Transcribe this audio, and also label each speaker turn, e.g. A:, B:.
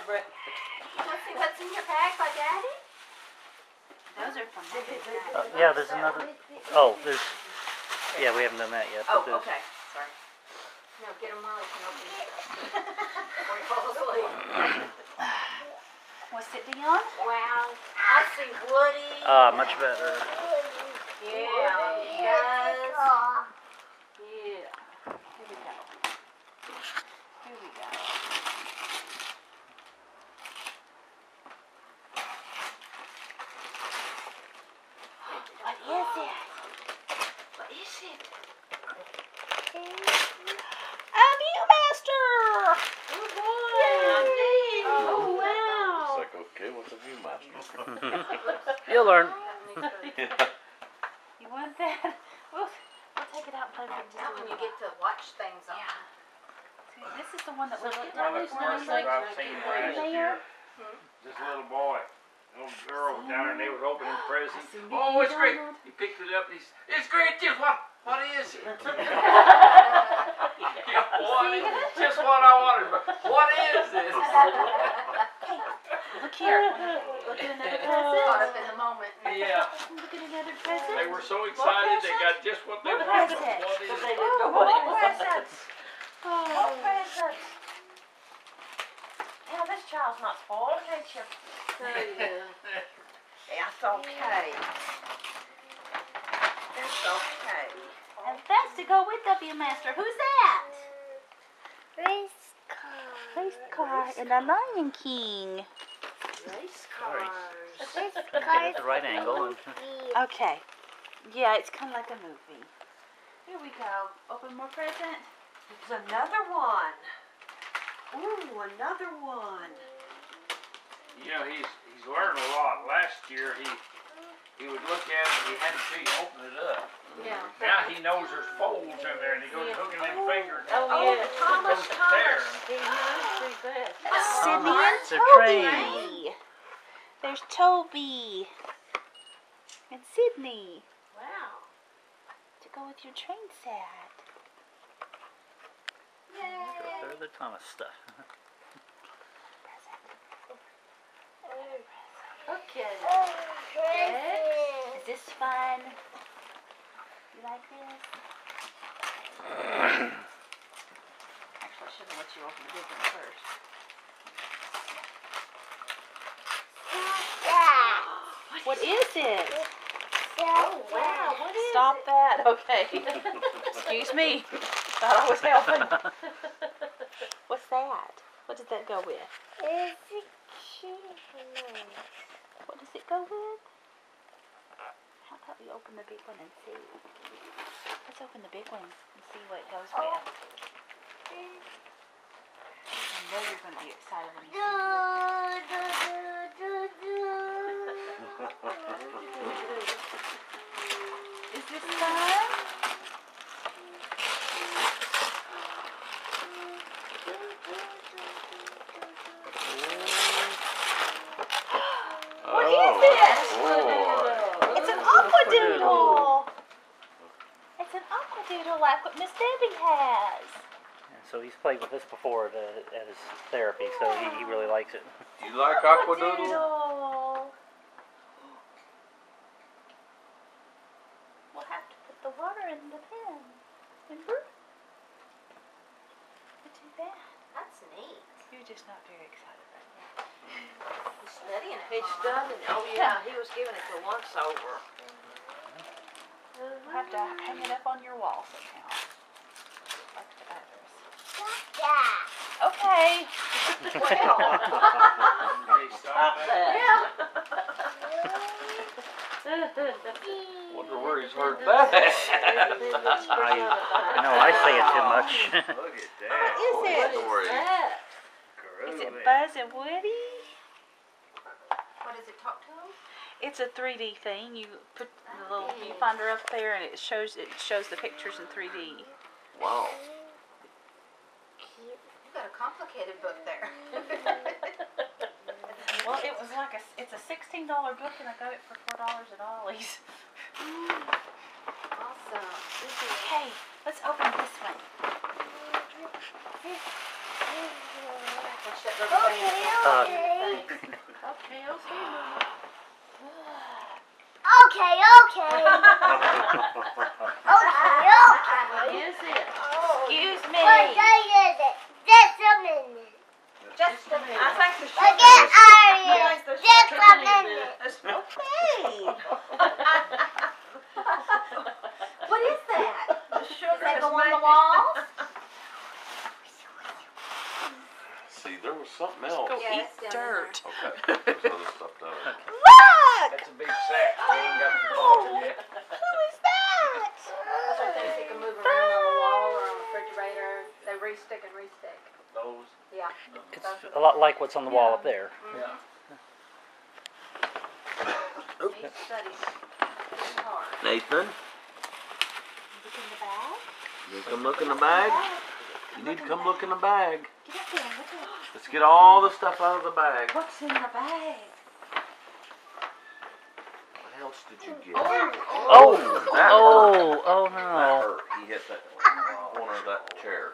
A: Brett.
B: Let's see what's in your bag by Daddy.
C: Those are from Daddy.
D: Yeah, there's another. Oh, there's. Yeah, we haven't done that yet.
B: Oh,
D: But
B: okay. Sorry. No, get him while he can open it. Before he falls asleep.
C: What's it, Dion?
B: Wow. I see Woody.
D: Much better.
B: Yeah, he does.
C: Yeah. Here we go. Here we go. What is it? What is it? A Viewmaster!
B: Good boy.
C: Oh, wow.
A: It's like, okay, what's a Viewmaster?
D: You'll learn.
C: You want that? We'll take it out and play with it.
B: Now when you get to watch things on.
C: Yeah. See, this is the one that we looked
E: One
C: at
E: of the
C: before.
E: commercials I've seen last year.
B: Hmm?
E: This little boy, little girl was down there and they was opening presents.
C: seen
E: Oh, it's great.
C: Donald.
E: He picked it up and he's, it's great. Just what is it? Yeah, just what I wanted. But what is this?
C: Look here. Look at another present.
B: Caught up in the moment.
E: Yeah,
C: Look at another present.
E: they were so excited they got just what they
C: More
E: wanted.
C: presents.
E: What is
A: They
E: it?
A: didn't know what it was.
B: presents.
C: Oh.
B: presents. Yeah, this child's not spoiled, ain't you? That's okay. That's okay.
C: And that's to go with the Viewmaster. Who's that?
F: Race car.
C: Race car and the Lion King.
B: Race
D: Sorry.
B: cars.
F: Race
D: Get
F: car.
D: at the right angle. And
C: Okay. Yeah, it's kind of like a movie. Here we go. Open more present.
B: There's another one. Ooh, another one.
E: You know, he's learned a lot. Last year he would look at it and he had to open it up.
B: Yeah.
E: Now he knows there's folds in there and he goes hooking them fingers.
B: Oh, yeah. Thomas,
E: Goes to tear 'em.
C: Sydney and
D: it's a
C: Toby.
D: train.
C: There's Toby and Sydney
B: Wow.
C: to go with your train set.
D: They're the Thomas stuff.
B: Okay.
C: Is this fun? You like this? Actually, I should have let you open the big one first. What is it?
B: Oh, wow. What is
C: Stop
B: it?
C: that. Okay. Excuse me. Thought I was helping. What's that? What does that go with?
F: It's a cute.
C: What does it go with? How about we open the big one and see? Let's open the big one and see what it goes with. I know you're going to be excited when you see it. Is this fun? What is this?
A: Boy.
C: It's an aquadoodle. It's an aquadoodle like what Miss Debbie has.
D: And so he's played with this before at his therapy, so he really likes it.
A: Do you like Aquadoodle?
C: Aquadoodle. We'll have to put the water in the pen. Remember? We'll do that.
B: That's neat.
C: You're just not very excited right now.
B: He's studying it.
G: He's studying. Oh yeah, he was giving it the once over.
C: We'll have to hang it up on your wall somehow. Like the others. Okay.
E: Hey, stop that.
A: Wonder where he's heard that.
D: I know I say it too much.
A: Look at that.
C: What is it?
A: Story.
C: Is it Buzz and Woody?
B: What does it talk to him?
C: It's a 3D thing. You put the little viewfinder up there, and it shows the pictures in 3D.
A: Wow.
B: You've got a complicated book there.
C: Well, it was like it's a $16 book, and I got it for $4 at Ollie's.
B: Awesome.
C: Okay, let's open this one.
B: Watch that rubber band.
F: Okay, okay.
G: Okay, okay, Mama.
F: Okay, okay. Okay, okay.
G: What is it?
C: Excuse me.
F: What day is it? Just a minute.
B: Just a
G: I
B: minute.
G: think the
F: Again,
G: sugar
F: Ariel.
G: is the
F: Just
G: sugar
F: a
G: in
F: minute.
G: this.
B: Okay. What is that?
G: The
B: Does
G: sugar
B: that
G: is
B: go on the
G: making-
B: walls?
A: See, there was something else.
B: Yeah, it's down in there.
A: Okay, there's other stuff down there.
F: Look!
E: That's a big sack. We ain't got the bottom yet.
F: Who is that?
B: Those are things that can move around on the wall or on the refrigerator. They re-stick and re-stick.
E: Those.
B: Yeah.
D: It's a lot like what's on the wall up there.
E: Yeah.
B: He studies pretty hard.
A: Nathan,
C: Look in the bag.
A: you come look in the bag. You need to come look in the bag.
C: Get up there. Look at
A: Let's get all the stuff out of the bag.
C: what's in the bag.
A: What else did you get?
D: Oh,
A: that hurt.
D: oh
A: That
D: no.
A: hurt. He hit that corner of that chair.